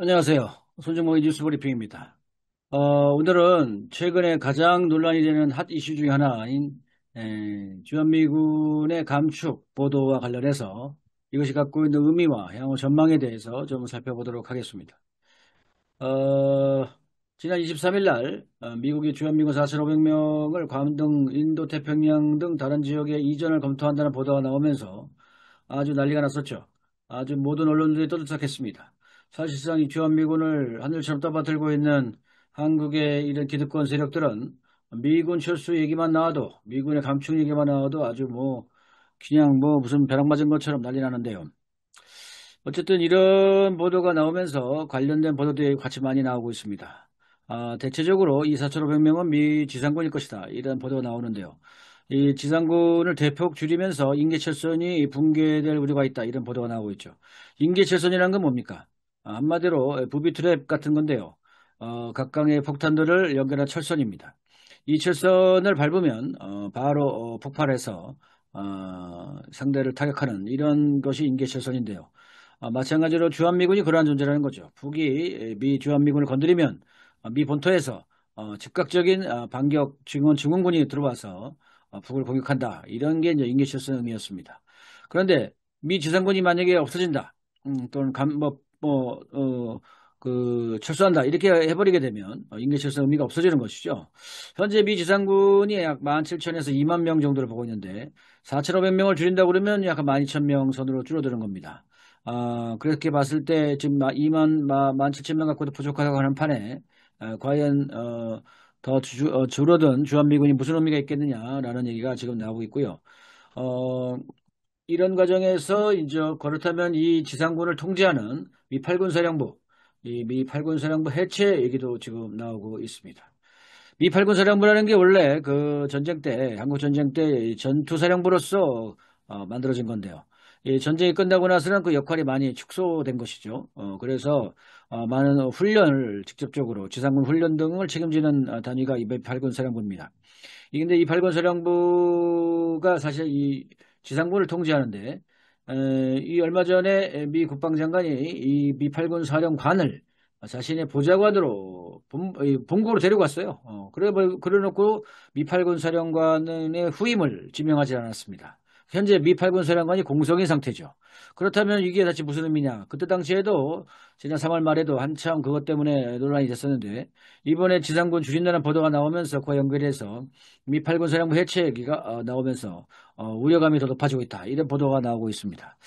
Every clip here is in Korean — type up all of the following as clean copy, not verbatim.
안녕하세요. 손정모의 뉴스 브리핑입니다. 오늘은 최근에 가장 논란이 되는 핫 이슈 중에 하나인 주한미군의 감축 보도와 관련해서 이것이 갖고 있는 의미와 향후 전망에 대해서 좀 살펴보도록 하겠습니다. 어, 지난 23일 날 미국이 주한미군 4,500명을 괌 등 인도태평양 등 다른 지역에 이전을 검토한다는 보도가 나오면서 아주 난리가 났었죠. 아주 모든 언론들이 떠들썩했습니다. 사실상 이 주한미군을 하늘처럼 떠받들고 있는 한국의 이런 기득권 세력들은 미군 철수 얘기만 나와도 미군의 감축 얘기만 나와도 아주 뭐 그냥 뭐 무슨 벼락 맞은 것처럼 난리 나는데요. 어쨌든 이런 보도가 나오면서 관련된 보도들이 같이 많이 나오고 있습니다. 대체적으로 이 4,500명은 미 지상군일 것이다. 이런 보도가 나오는데요. 이 지상군을 대폭 줄이면서 인계철선이 붕괴될 우려가 있다. 이런 보도가 나오고 있죠. 인계철선이라는 건 뭡니까? 한마디로 부비 트랩 같은 건데요. 각각의 폭탄들을 연결한 철선입니다. 이 철선을 밟으면 바로 폭발해서 상대를 타격하는 이런 것이 인계철선인데요. 마찬가지로 주한미군이 그러한 존재라는 거죠. 북이 미 주한미군을 건드리면 미 본토에서 즉각적인 반격 증원군이 들어와서 북을 공격한다. 이런 게 이제 인계철선이었습니다. 그런데 미 지상군이 만약에 없어진다. 또는 철수한다. 이렇게 해버리게 되면 인계철선 의미가 없어지는 것이죠. 현재 미 지상군이 약 17,000에서 2만 명 정도를 보고 있는데 4,500명을 줄인다고 그러면 약 12,000명 선으로 줄어드는 겁니다. 그렇게 봤을 때 지금 17,000명 갖고도 부족하다고 하는 판에 과연 줄어든 주한미군이 무슨 의미가 있겠느냐라는 얘기가 지금 나오고 있고요. 어, 이런 과정에서 이제 그렇다면 이 지상군을 통제하는 미 8군 사령부, 이 미 8군 사령부 해체 얘기도 지금 나오고 있습니다. 미 8군 사령부라는 게 원래 그 전쟁 때, 한국 전쟁 때 전투 사령부로서 만들어진 건데요. 이 전쟁이 끝나고 나서는 그 역할이 많이 축소된 것이죠. 그래서 많은 훈련을 직접적으로 지상군 훈련 등을 책임지는 단위가 이 8군 사령부입니다. 근데 이 8군 사령부가 사실 이 지상군을 통제하는데 이 얼마 전에 미 국방장관이 이 미 8군 사령관을 자신의 보좌관으로 본국으로 데리고 갔어요. 그래 놓고 미 8군 사령관의 후임을 지명하지 않았습니다. 현재 미 8군 사령관이 공석인 상태죠. 그렇다면 이게 대체 무슨 의미냐? 그때 당시에도 지난 3월 말에도 한참 그것 때문에 논란이 됐었는데 이번에 지상군 줄인다는 보도가 나오면서 그와 연결해서 미 8군 사령부 해체 얘기가 나오면서 우려감이 더 높아지고 있다. 이런 보도가 나오고 있습니다.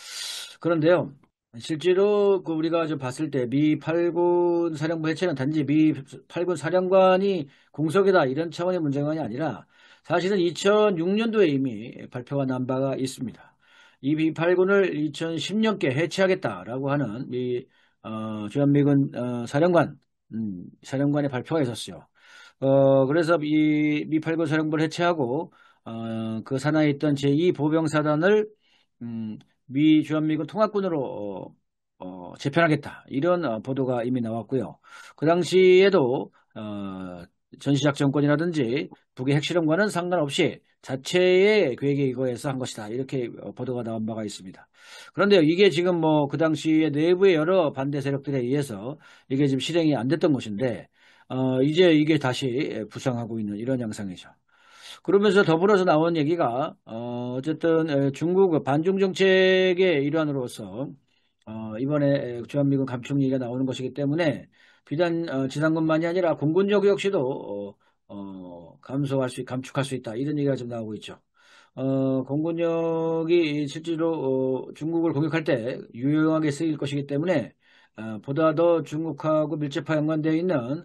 그런데요. 실제로 그 우리가 좀 봤을 때 미 8군 사령부 해체는 단지 미 8군 사령관이 공석이다 이런 차원의 문제가 아니라 사실은 2006년도에 이미 발표가 난 바가 있습니다. 이 미 8군을 2010년께 해체하겠다라고 하는 미 주한미군 사령관의 발표가 있었어요. 그래서 이 미8군 사령부를 해체하고 그 산하에 있던 제2 보병사단을 미 주한미군 통합군으로 재편하겠다 이런 보도가 이미 나왔고요. 그 당시에도 전시작전권이라든지 북의 핵실험과는 상관없이 자체의 계획에 이거에서 한 것이다 이렇게 보도가 나온 바가 있습니다. 그런데 이게 지금 뭐 그 당시에 내부의 여러 반대 세력들에 의해서 이게 지금 실행이 안 됐던 것인데 이제 이게 다시 부상하고 있는 이런 양상이죠. 그러면서 더불어서 나온 얘기가 어쨌든 중국 반중 정책의 일환으로서 이번에 주한미군 감축 얘기가 나오는 것이기 때문에 비단 지상군만이 아니라 공군력 역시도 감축할 수 있다 이런 얘기가 좀 나오고 있죠. 공군력이 실제로 중국을 공격할 때 유용하게 쓰일 것이기 때문에 보다 더 중국하고 밀접하게 연관되어 있는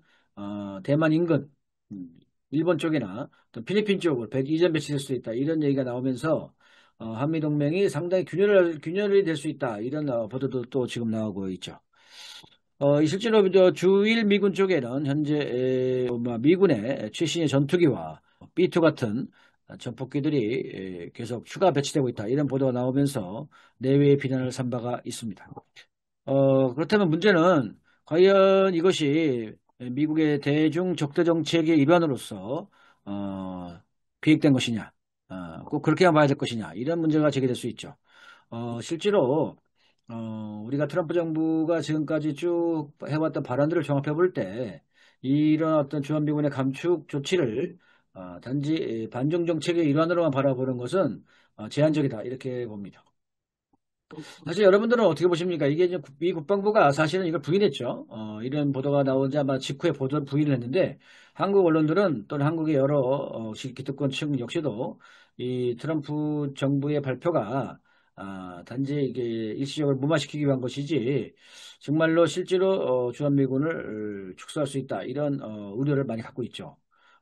대만 인근, 음, 일본 쪽이나 또 필리핀 쪽으로 이전 배치될 수 있다. 이런 얘기가 나오면서 한미동맹이 상당히 균열이 될 수 있다. 이런 보도도 또 지금 나오고 있죠. 실제로 주일 미군 쪽에는 현재 미군의 최신의 전투기와 B2 같은 전폭기들이 계속 추가 배치되고 있다. 이런 보도가 나오면서 내외의 비난을 산 바가 있습니다. 그렇다면 문제는 과연 이것이 미국의 대중 적대 정책의 일환으로서 계획된 것이냐, 꼭 그렇게만 봐야 될 것이냐 이런 문제가 제기될 수 있죠. 실제로 우리가 트럼프 정부가 지금까지 쭉 해왔던 발언들을 종합해 볼 때, 이런 어떤 주한미군의 감축 조치를 단지 반중 정책의 일환으로만 바라보는 것은 제한적이다. 이렇게 봅니다. 사실 여러분들은 어떻게 보십니까? 이게 이제 미 국방부가 사실은 이걸 부인했죠. 이런 보도가 나오자마자 직후에 보도 부인을 했는데, 한국 언론들은 또는 한국의 여러 기득권층 역시도 이 트럼프 정부의 발표가 단지 이게 일시적으로 무마시키기 위한 것이지 정말로 실제로 주한미군을 축소할 수 있다 이런 우려를 많이 갖고 있죠.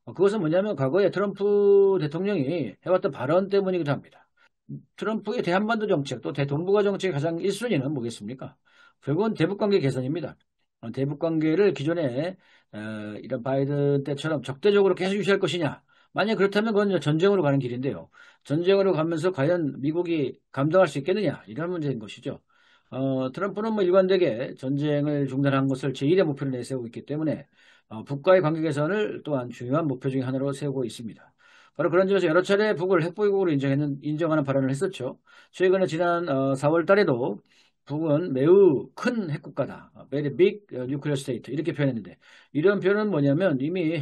그것은 뭐냐면 과거에 트럼프 대통령이 해왔던 발언 때문이기도 합니다. 트럼프의 대한반도 정책 또 대동북아 정책의 가장 1순위는 뭐겠습니까? 결국은 대북관계 개선입니다. 대북관계를 기존에 이런 바이든 때처럼 적대적으로 계속 유지할 것이냐? 만약 그렇다면 그건 이제 전쟁으로 가는 길인데요. 전쟁으로 가면서 과연 미국이 감당할 수 있겠느냐? 이런 문제인 것이죠. 트럼프는 뭐 일관되게 전쟁을 중단한 것을 제1의 목표로 내세우고 있기 때문에 북과의 관계 개선을 또한 중요한 목표 중에 하나로 세우고 있습니다. 바로 그런 점에서 여러 차례 북을 핵보유국으로 인정하는 발언을 했었죠. 최근에 지난 4월 달에도 북은 매우 큰 핵국가다. Very big nuclear state. 이렇게 표현했는데, 이런 표현은 뭐냐면 이미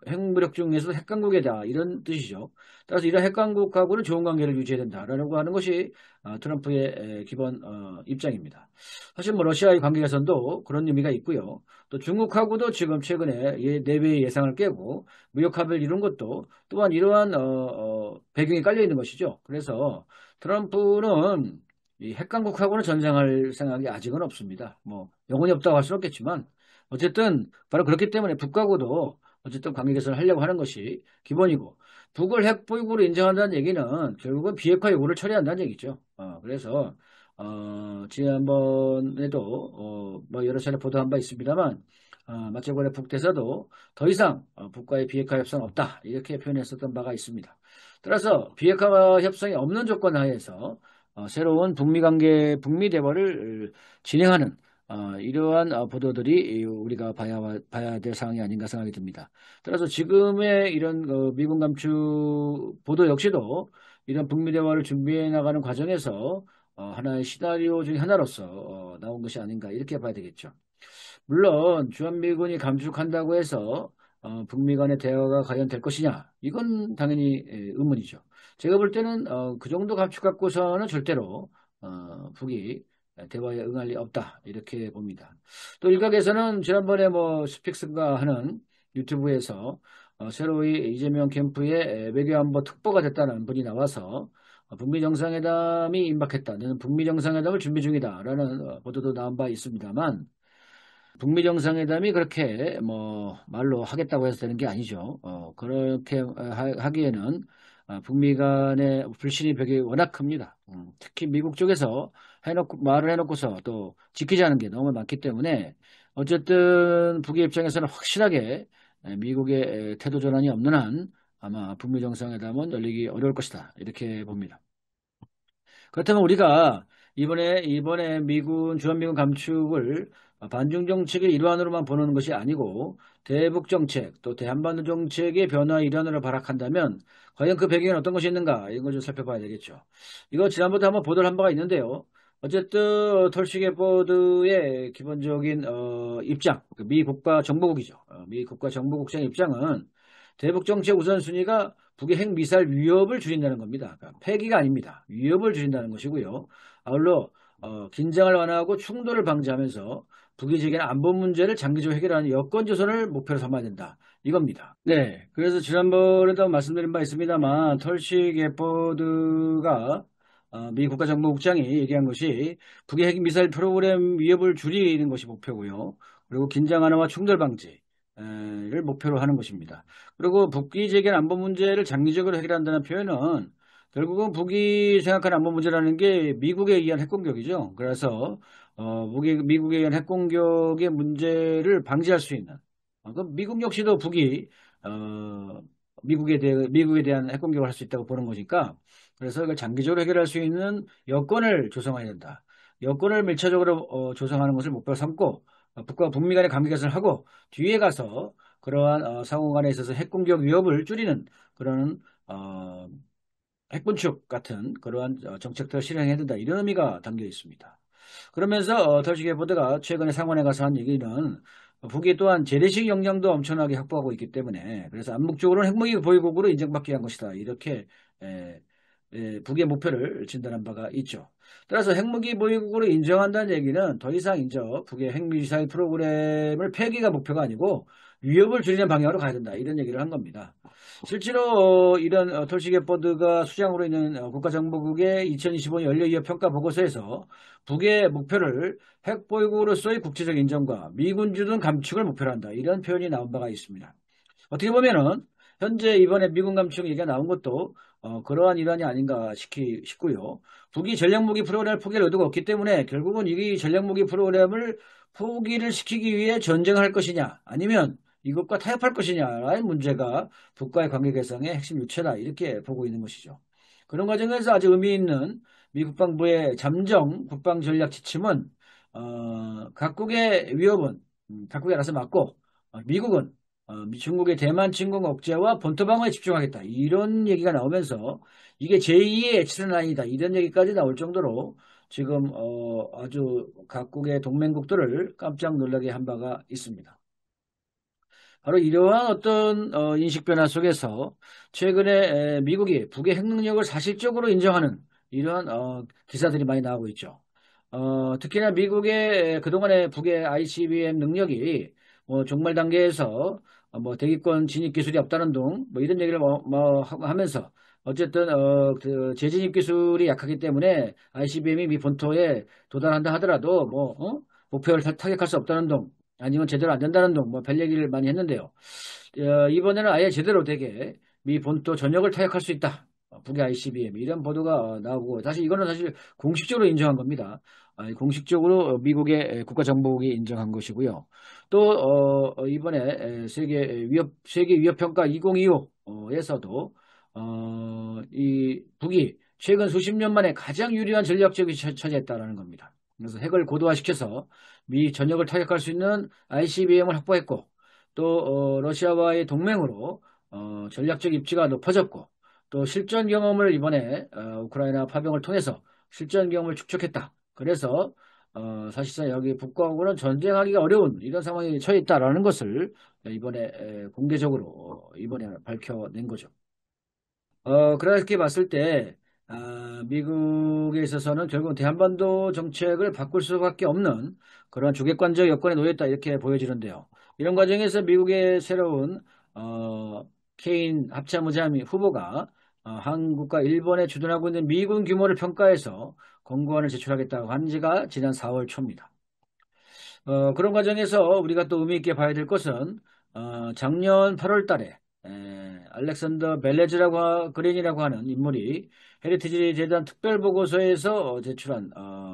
핵무력 중에서 핵강국이다. 이런 뜻이죠. 따라서 이런 핵강국하고는 좋은 관계를 유지해야 된다라고 하는 것이 트럼프의 기본 입장입니다. 사실 뭐 러시아의 관계 개선도 그런 의미가 있고요. 또 중국하고도 지금 최근에 내외의 예상을 깨고 무역합의를 이룬 것도 또한 이러한 배경이 깔려 있는 것이죠. 그래서 트럼프는 이 핵강국하고는 전쟁할 생각이 아직은 없습니다. 뭐 영원히 없다고 할 수는 없겠지만 어쨌든 바로 그렇기 때문에 북하고도 어쨌든 관계 개선을 하려고 하는 것이 기본이고, 북을 핵보유국으로 인정한다는 얘기는 결국은 비핵화 요구를 처리한다는 얘기죠. 그래서 지난번에도 뭐 여러 차례 보도한 바 있습니다만, 마체고의 북대사도 더 이상 북과의 비핵화 협상 없다 이렇게 표현했었던 바가 있습니다. 따라서 비핵화 협상이 없는 조건 하에서 새로운 북미 관계, 북미 대화를 진행하는 이러한 보도들이 우리가 봐야 될 상황이 아닌가 생각이 듭니다. 따라서 지금의 이런 미군 감축 보도 역시도 이런 북미 대화를 준비해 나가는 과정에서 하나의 시나리오 중에 하나로서 나온 것이 아닌가 이렇게 봐야 되겠죠. 물론 주한미군이 감축한다고 해서 북미 간의 대화가 과연 될 것이냐? 이건 당연히 의문이죠. 제가 볼 때는 그 정도 감축 갖고서는 절대로 북이 대화에 응할 리 없다 이렇게 봅니다. 또 일각에서는 지난번에 뭐 스픽스가 하는 유튜브에서 새로이 이재명 캠프의 외교안보 특보가 됐다는 분이 나와서 북미 정상회담이 임박했다. 너는 북미 정상회담을 준비 중이다라는 보도도 나온 바 있습니다만, 북미 정상회담이 그렇게 뭐 말로 하겠다고 해서 되는 게 아니죠. 그렇게 하기에는 북미 간의 불신의 벽이 워낙 큽니다. 특히 미국 쪽에서 말을 해놓고서 또 지키지 않은 게 너무 많기 때문에 어쨌든 북의 입장에서는 확실하게 미국의 태도 전환이 없는 한 아마 북미 정상회담은 열리기 어려울 것이다. 이렇게 봅니다. 그렇다면 우리가 이번에 주한미군 감축을 반중 정책의 일환으로만 보는 것이 아니고 대북 정책 또 대한반도 정책의 변화 일환으로 발악한다면 과연 그 배경에 어떤 것이 있는가 이런 걸 좀 살펴봐야 되겠죠. 이거 지난번에 한번 보도를 한 바가 있는데요. 어쨌든 털시게포드의 기본적인 입장, 미 국가정보국이죠. 미 국가정보국장의 입장은 대북 정책 우선순위가 북의 핵미사일 위협을 줄인다는 겁니다. 그러니까 폐기가 아닙니다. 위협을 줄인다는 것이고요. 아울러 긴장을 완화하고 충돌을 방지하면서 북이 제기하는 안보 문제를 장기적으로 해결하는 여건 조성을 목표로 삼아야 된다. 이겁니다. 네, 그래서 지난번에도 말씀드린 바 있습니다만 털시 게포드가 미 국가정보국장이 얘기한 것이 북의 핵미사일 프로그램 위협을 줄이는 것이 목표고요. 그리고 긴장 완화와 충돌 방지를 목표로 하는 것입니다. 그리고 북이 제기한 안보 문제를 장기적으로 해결한다는 표현은 결국은 북이 생각하는 안보 문제라는 게 미국에 의한 핵공격이죠. 그래서 미국에 의한 핵공격의 문제를 방지할 수 있는 그럼 미국 역시도 북이 미국에 대한 핵공격을 할 수 있다고 보는 거니까 그래서 이걸 장기적으로 해결할 수 있는 여건을 조성해야 된다. 여건을 밀착적으로 조성하는 것을 목표로 삼고 북과 북미 간의 관계 개선을 하고 뒤에 가서 그러한 상호 간에 있어서 핵공격 위협을 줄이는 그런 핵군축 같은 그러한 정책들을 실행해야 된다. 이런 의미가 담겨 있습니다. 그러면서 덜시게 보드가 최근에 상원에 가서 한 얘기는 북이 또한 재래식 역량도 엄청나게 확보하고 있기 때문에 그래서 암묵적으로는 핵무기 보유국으로 인정받기 위한 것이다. 이렇게 에, 북의 목표를 진단한 바가 있죠. 따라서 핵무기 보유국으로 인정한다는 얘기는 더 이상 이제 북의 핵미사일 프로그램을 폐기가 목표가 아니고 위협을 줄이는 방향으로 가야 된다. 이런 얘기를 한 겁니다. 실제로 이런 톨시게 버드가 수장으로 있는 국가정보국의 2025년 연례위협평가 보고서에서 북의 목표를 핵보유국으로서의 국제적 인정과 미군 주둔 감축을 목표로 한다. 이런 표현이 나온 바가 있습니다. 어떻게 보면은 현재 이번에 미군 감축 얘기가 나온 것도 그러한 일환이 아닌가 싶고요. 북이 전략무기 프로그램을 포기할 의도가 없기 때문에 결국은 이 전략무기 프로그램을 포기를 시키기 위해 전쟁할 것이냐 아니면 이것과 타협할 것이냐라는 문제가 북과의 관계 개선의 핵심 유체다 이렇게 보고 있는 것이죠. 그런 과정에서 아주 의미 있는 미 국방부의 잠정 국방 전략 지침은 각국의 위협은 각국이 알아서 막고 미국은 중국의 대만 침공 억제와 본토 방어에 집중하겠다. 이런 얘기가 나오면서 이게 제2의 엑스라인이다. 이런 얘기까지 나올 정도로 지금 아주 각국의 동맹국들을 깜짝 놀라게 한 바가 있습니다. 바로 이러한 어떤 인식 변화 속에서 최근에 미국이 북의 핵 능력을 사실적으로 인정하는 이러한 기사들이 많이 나오고 있죠. 특히나 미국의 그동안의 북의 ICBM 능력이 뭐 종말 단계에서 뭐 대기권 진입 기술이 없다는 등 뭐 이런 얘기를 뭐 하면서 어쨌든 그 재진입 기술이 약하기 때문에 ICBM이 미 본토에 도달한다 하더라도 뭐 목표를 타격할 수 없다는 등 아니면 제대로 안 된다는 등 뭐 별 얘기를 많이 했는데요. 이번에는 아예 제대로 되게 미 본토 전역을 타격할 수 있다. 북의 ICBM 이런 보도가 나오고 사실 이거는 사실 공식적으로 인정한 겁니다. 공식적으로 미국의 국가정보국이 인정한 것이고요. 또 이번에 세계 위협 평가 2025에서도 이 북이 최근 수십 년 만에 가장 유리한 전략적인 처지했다라는 겁니다. 그래서 핵을 고도화시켜서 미 전역을 타격할 수 있는 ICBM을 확보했고 또 러시아와의 동맹으로 전략적 입지가 높아졌고 또 실전 경험을 이번에 우크라이나 파병을 통해서 실전 경험을 축적했다. 그래서 사실상 여기 북과하고는 전쟁하기가 어려운 이런 상황에 처해 있다라는 것을 이번에 공개적으로 이번에 밝혀낸 거죠. 그렇게 봤을 때, 미국에 있어서는 결국 대한반도 정책을 바꿀 수밖에 없는 그런 주객관적 여건에 놓였다 이렇게 보여지는데요. 이런 과정에서 미국의 새로운 케인 합참의장 후보가 한국과 일본에 주둔하고 있는 미군 규모를 평가해서 권고안을 제출하겠다고 한 지가 지난 4월 초입니다. 그런 과정에서 우리가 또 의미 있게 봐야 될 것은 작년 8월 달에 알렉산더 그린이라고 하는 인물이 헤리티지 재단 특별보고서에서 제출한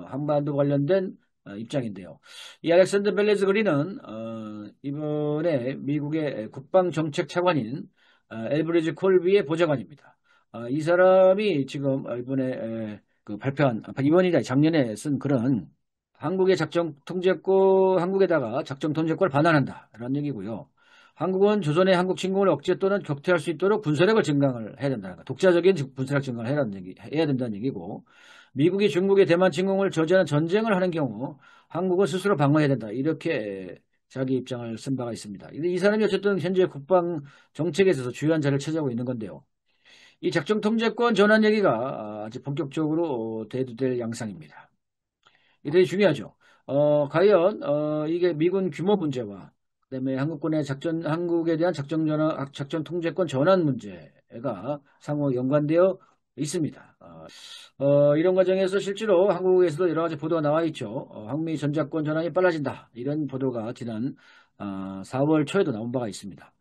한반도 관련된 입장인데요. 이 알렉산더 벨레즈 그린은 이번에 미국의 국방정책 차관인 엘브리지 콜비의 보좌관입니다. 이 사람이 지금 이번에 그 발표한 이번이나 작년에 쓴 글은 한국에다가 작전 통제권을 반환한다라는 얘기고요. 한국은 조선의 한국 침공을 억제 또는 격퇴할 수 있도록 군사력을 증강을 해야 된다는 거. 독자적인 군사력 증강을 해야 된다는 얘기고, 미국이 중국의 대만 침공을 저지하는 전쟁을 하는 경우 한국은 스스로 방어해야 된다. 이렇게 자기 입장을 쓴 바가 있습니다. 이 사람이 어쨌든 현재 국방 정책에 있어서 주요한 자리를 차지하고 있는 건데요. 이 작전 통제권 전환 얘기가 아주 본격적으로 대두될 양상입니다. 이게 되게 중요하죠. 과연 이게 미군 규모 문제와 그다음에 한국에 대한 작전 통제권 전환 문제가 상호 연관되어 있습니다. 이런 과정에서 실제로 한국에서도 여러 가지 보도가 나와 있죠. 한미 전작권 전환이 빨라진다. 이런 보도가 지난 4월 초에도 나온 바가 있습니다.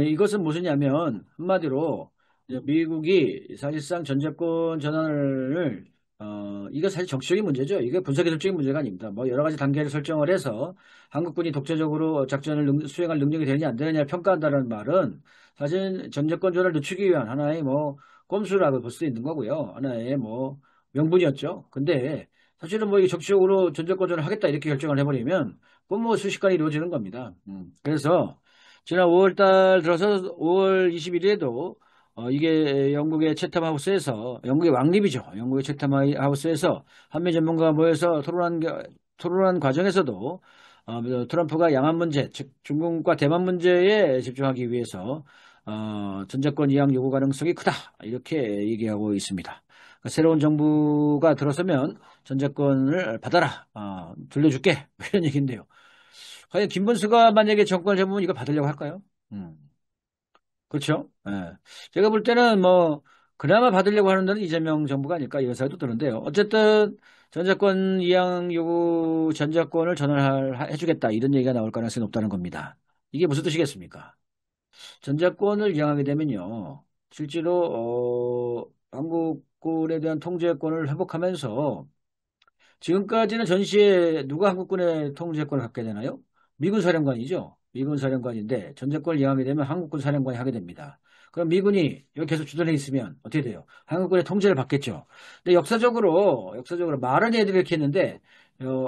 이것은 무엇이냐면 한마디로 이제 미국이 사실상 전제권 전환을 이거 사실 정치적인 문제죠. 이게 군사기술적인 문제가 아닙니다. 뭐 여러 가지 단계를 설정을 해서 한국군이 독자적으로 작전을 수행할 능력이 되느냐 안 되느냐를 평가한다는 말은 사실 전제권 전환을 늦추기 위한 하나의 뭐 꼼수라고 볼 수도 있는 거고요. 하나의 뭐 명분이었죠. 근데 사실은 뭐 이게 정치적으로 전제권 전환을 하겠다 이렇게 결정을 해버리면 그건 뭐 순식간에 이루어지는 겁니다. 그래서 지난 5월 달 들어서 5월 21일에도 이게 영국의 채텀 하우스에서, 영국의 왕립이죠. 영국의 채텀 하우스에서 한미 전문가가 모여서 토론한 과정에서도 트럼프가 양안 문제, 즉 중국과 대만 문제에 집중하기 위해서 전자권 이양 요구 가능성이 크다. 이렇게 얘기하고 있습니다. 그러니까 새로운 정부가 들어서면 전자권을 받아라. 돌려줄게. 이런 얘기인데요. 과연 김문수가 만약에 정권을 잡으면 이거 받으려고 할까요? 음. 그렇죠. 예. 제가 볼 때는 뭐 그나마 받으려고 하는 데는 이재명 정부가 아닐까 이런 생각도 드는데요. 어쨌든 전자권 이양 요구 전자권을 전환해주겠다 이런 얘기가 나올 가능성이 높다는 겁니다. 이게 무슨 뜻이겠습니까? 전자권을 이양하게 되면요. 실제로 한국군에 대한 통제권을 회복하면서 지금까지는 전시에 누가 한국군의 통제권을 갖게 되나요? 미군 사령관이죠. 미군 사령관인데 전제권을 이양하게 되면 한국군 사령관이 하게 됩니다. 그럼 미군이 여기 계속 주둔해 있으면 어떻게 돼요? 한국군의 통제를 받겠죠. 근데 역사적으로 많은 애들이 이렇게 했는데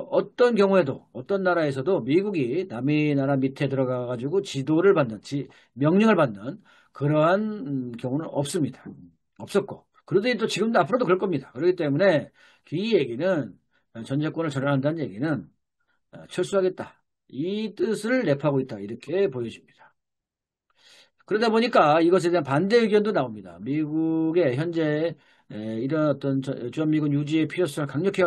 어떤 경우에도 어떤 나라에서도 미국이 남의 나라 밑에 들어가 가지고 지도를 받는 명령을 받는 그러한 경우는 없습니다. 없었고 그러더니 또 지금도 앞으로도 그럴 겁니다. 그렇기 때문에 이 얘기는 전제권을 전환한다는 얘기는 철수하겠다. 이 뜻을 내포하고 있다. 이렇게 보여집니다. 그러다 보니까 이것에 대한 반대 의견도 나옵니다. 미국의 현재 이런 어떤 주한미군 유지의 필요성을 강력히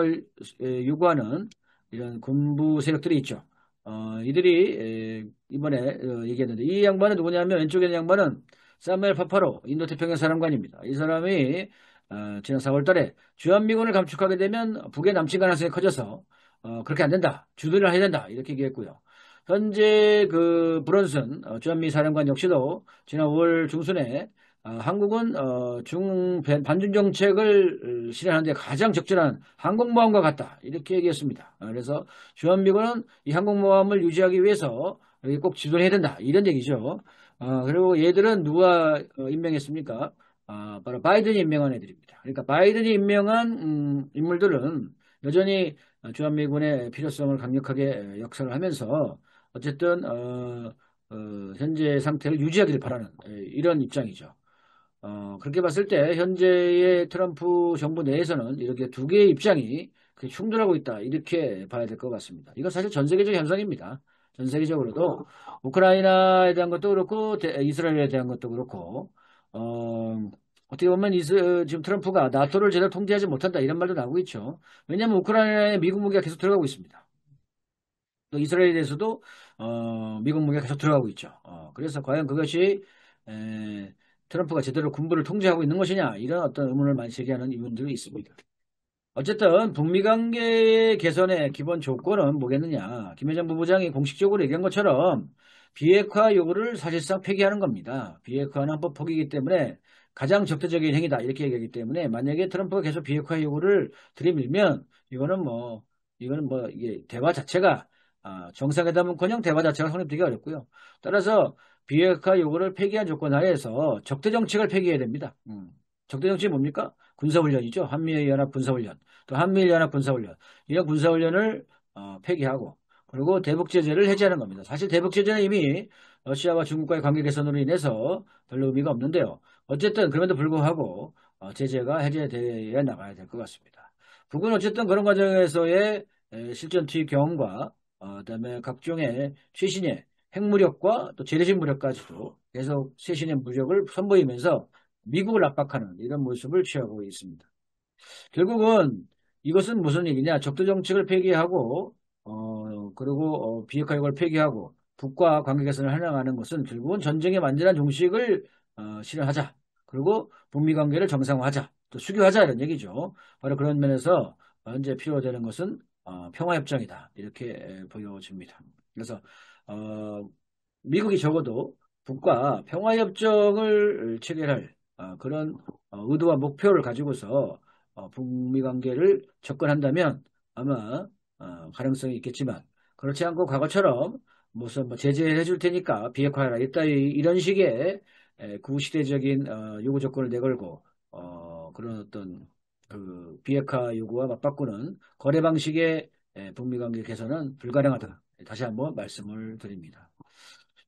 요구하는 이런 군부 세력들이 있죠. 이들이 이번에 얘기했는데 이 양반은 누구냐면 왼쪽에 있는 양반은 사무엘 파파로 인도태평양 사령관입니다. 이 사람이 지난 4월 달에 주한미군을 감축하게 되면 북의 남침 가능성이 커져서 그렇게 안 된다. 주둔을 해야 된다. 이렇게 얘기했고요. 현재 그 브런슨 주한미 사령관 역시도 지난 5월 중순에 한국은 반중 정책을 실현하는 데 가장 적절한 항공모함과 같다. 이렇게 얘기했습니다. 그래서 주한미군은 이 항공모함을 유지하기 위해서 여기 꼭 지도해야 된다. 이런 얘기죠. 그리고 얘들은 누가 임명했습니까? 바로 바이든이 임명한 애들입니다. 그러니까 바이든이 임명한 인물들은 여전히 주한미군의 필요성을 강력하게 역사를 하면서 어쨌든 현재 상태를 유지하기를 바라는 이런 입장이죠. 그렇게 봤을 때 현재의 트럼프 정부 내에서는 이렇게 두 개의 입장이 충돌하고 있다. 이렇게 봐야 될 것 같습니다. 이건 사실 전 세계적 현상입니다. 전 세계적으로도 우크라이나에 대한 것도 그렇고 이스라엘에 대한 것도 그렇고 어떻게 보면 지금 트럼프가 나토를 제대로 통제하지 못한다 이런 말도 나오고 있죠. 왜냐하면 우크라이나에 미국 무기가 계속 들어가고 있습니다. 또 이스라엘에 대해서도 미국 무기가 계속 들어가고 있죠. 그래서 과연 그것이 트럼프가 제대로 군부를 통제하고 있는 것이냐 이런 어떤 의문을 많이 제기하는 이유들이 있습니다. 어쨌든 북미 관계 개선의 기본 조건은 뭐겠느냐. 김여정 부부장이 공식적으로 얘기한 것처럼 비핵화 요구를 사실상 폐기하는 겁니다. 비핵화는 헌법 포기이기 때문에 가장 적대적인 행위다 이렇게 얘기하기 때문에 만약에 트럼프가 계속 비핵화 요구를 들이밀면 이거는 뭐 이게 대화 자체가 정상회담은커녕 대화 자체가 성립되기 어렵고요. 따라서 비핵화 요구를 폐기한 조건 하에서 적대 정책을 폐기해야 됩니다. 적대 정책이 뭡니까? 군사훈련이죠. 한미연합 군사훈련, 또 한미연합 군사훈련 이런 군사훈련을 폐기하고 그리고 대북 제재를 해제하는 겁니다. 사실 대북 제재는 이미 러시아와 중국과의 관계 개선으로 인해서 별로 의미가 없는데요. 어쨌든 그럼에도 불구하고 제재가 해제되어 나가야 될 것 같습니다. 북은 어쨌든 그런 과정에서의 실전 투입 경험과 그다음에 각종의 최신의 핵무력과 또 재래식 무력까지도 계속 최신의 무력을 선보이면서 미국을 압박하는 이런 모습을 취하고 있습니다. 결국은 이것은 무슨 얘기냐? 적대 정책을 폐기하고 그리고 비핵화 요구를 폐기하고 북과 관계 개선을 해나가는 것은 결국은 전쟁의 완전한 종식을 실현하자. 그리고 북미 관계를 정상화하자. 또 수교하자 이런 얘기죠. 바로 그런 면에서 현재 필요되는 것은 평화협정이다. 이렇게 보여집니다. 그래서 미국이 적어도 북과 평화협정을 체결할 그런 의도와 목표를 가지고서 북미 관계를 접근한다면 아마 가능성이 있겠지만 그렇지 않고 과거처럼 무슨 뭐 제재해 줄 테니까 비핵화해라 이런 식의 구시대적인 요구 조건을 내걸고 그런 어떤 그 비핵화 요구와 맞바꾸는 거래 방식의 북미 관계 개선은 불가능하다. 다시 한번 말씀을 드립니다.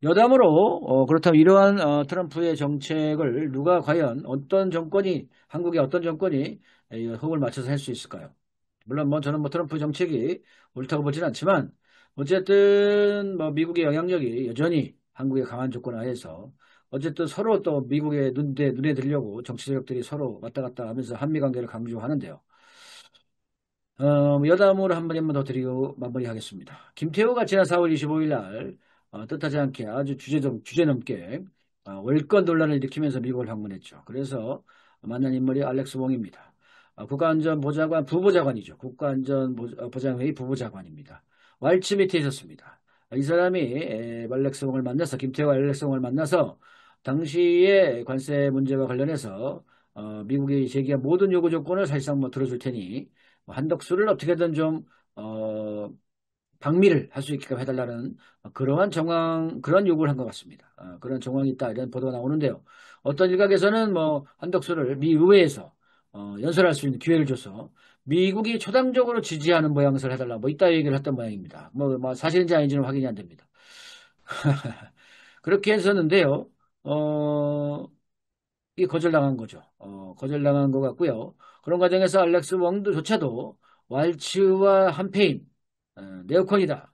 여담으로 그렇다면 이러한 트럼프의 정책을 누가 과연 어떤 정권이 한국의 어떤 정권이 호흡을 맞춰서 할 수 있을까요? 물론 뭐 저는 뭐 트럼프 정책이 옳다고 보지는 않지만 어쨌든 뭐 미국의 영향력이 여전히 한국의 강한 조건 하에서 어쨌든 서로 또 미국의 눈에 들려고 정치 세력들이 서로 왔다 갔다 하면서 한미 관계를 강조하는데요. 여담으로 한 번 더 드리고 마무리하겠습니다. 김태호가 지난 4월 25일 날 뜻하지 않게 아주 주제 넘게 월권 논란을 일으키면서 미국을 방문했죠. 그래서 만난 인물이 알렉스 웡입니다. 국가안전보좌관 부보좌관이죠. 국가안전보장회의 부보좌관입니다. 왈츠 밑에 있었습니다. 이 사람이 알렉스 웡을 만나서 김태호가 알렉스 웡을 만나서 당시의 관세 문제와 관련해서 미국이 제기한 모든 요구 조건을 사실상 뭐 들어줄 테니 한덕수를 어떻게든 좀, 어, 방미를 할 수 있게끔 해달라는 그러한 그런 요구를 한 것 같습니다. 그런 정황이 있다, 이런 보도가 나오는데요. 어떤 일각에서는 뭐, 한덕수를 미 의회에서, 연설할 수 있는 기회를 줘서 미국이 초당적으로 지지하는 모양새를 해달라, 뭐, 이따 얘기를 했던 모양입니다. 뭐 사실인지 아닌지는 확인이 안 됩니다. 그렇게 했었는데요. 어, 이게 거절당한 거죠. 거절당한 것 같고요. 그런 과정에서 알렉스 웡도조차도 왈츠와 한패인, 네오콘이다.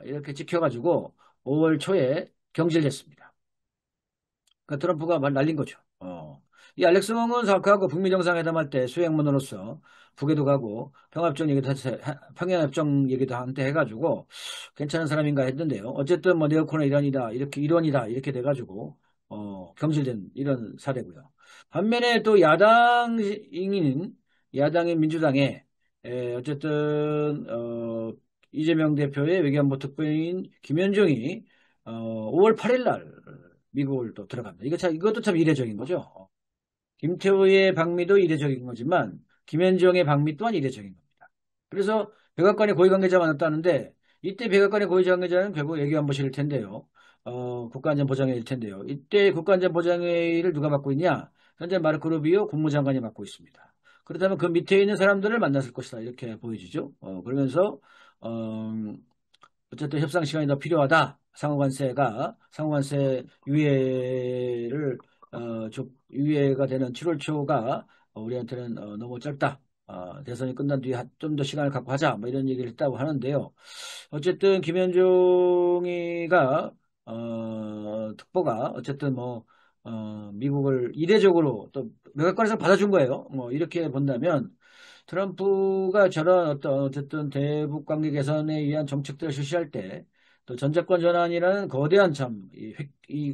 이렇게 찍혀가지고 5월 초에 경질됐습니다. 그러니까 트럼프가 말 날린 거죠. 이 알렉스 웡은 사크하고 북미 정상회담할 때 수행문으로서 북에도 가고 평양협정 얘기도 한때 해가지고 괜찮은 사람인가 했는데요. 어쨌든 뭐 네오콘의 일원이다 이렇게 돼가지고 경질된 이런 사례고요. 반면에 또 야당인 민주당에 어쨌든 이재명 대표의 외교안보 특보인 김현종이 5월 8일 날 미국을 또 들어갑니다. 이것도 참 이례적인 거죠. 김태우의 방미도 이례적인 거지만 김현정의 방미 또한 이례적인 겁니다. 그래서 백악관에 고위 관계자 만났다는데 이때 백악관의 고위 관계자는 결국 외교안보실일 텐데요. 국가안전보장회의일 텐데요. 이때 국가안전보장회의를 누가 맡고 있냐? 현재 마르코 루비오 국무장관이 맡고 있습니다. 그렇다면 그 밑에 있는 사람들을 만났을 것이다. 이렇게 보여지죠. 그러면서 어, 어쨌든 협상 시간이 더 필요하다. 상호관세 유예를 유예가 되는 7월 초가 우리한테는 너무 짧다. 대선이 끝난 뒤에 좀 더 시간을 갖고 하자. 뭐 이런 얘기를 했다고 하는데요. 어쨌든 김현종이가 특보가 어쨌든 뭐 미국을 이례적으로 또 백악관에서 받아준 거예요. 뭐 이렇게 본다면 트럼프가 저런 어쨌든 대북 관계 개선에 위한 정책들을 실시할 때 또 전제권 전환이라는 거대한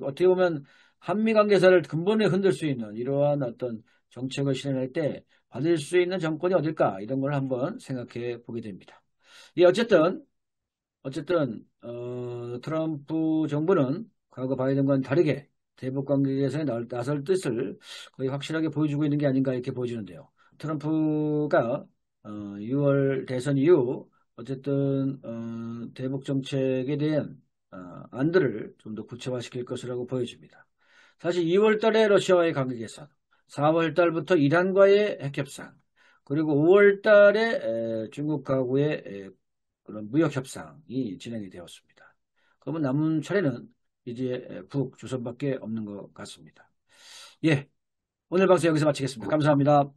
어떻게 보면 한미 관계사를 근본에 흔들 수 있는 이러한 어떤 정책을 실행할 때 받을 수 있는 정권이 어딜까 이런 걸 한번 생각해 보게 됩니다. 예, 어쨌든 트럼프 정부는 과거 바이든과는 다르게 대북 관계 개선에 나설 뜻을 거의 확실하게 보여주고 있는 게 아닌가 이렇게 보여지는데요. 트럼프가 6월 대선 이후 어쨌든 대북 정책에 대한 안들을 좀 더 구체화시킬 것이라고 보여집니다. 사실 2월 달에 러시아와의 관계 개선, 4월 달부터 이란과의 핵협상, 그리고 5월 달에 중국하고의 그런 무역 협상이 진행이 되었습니다. 그러면 남은 차례는 이제 조선밖에 없는 것 같습니다. 예, 오늘 방송 여기서 마치겠습니다. 감사합니다.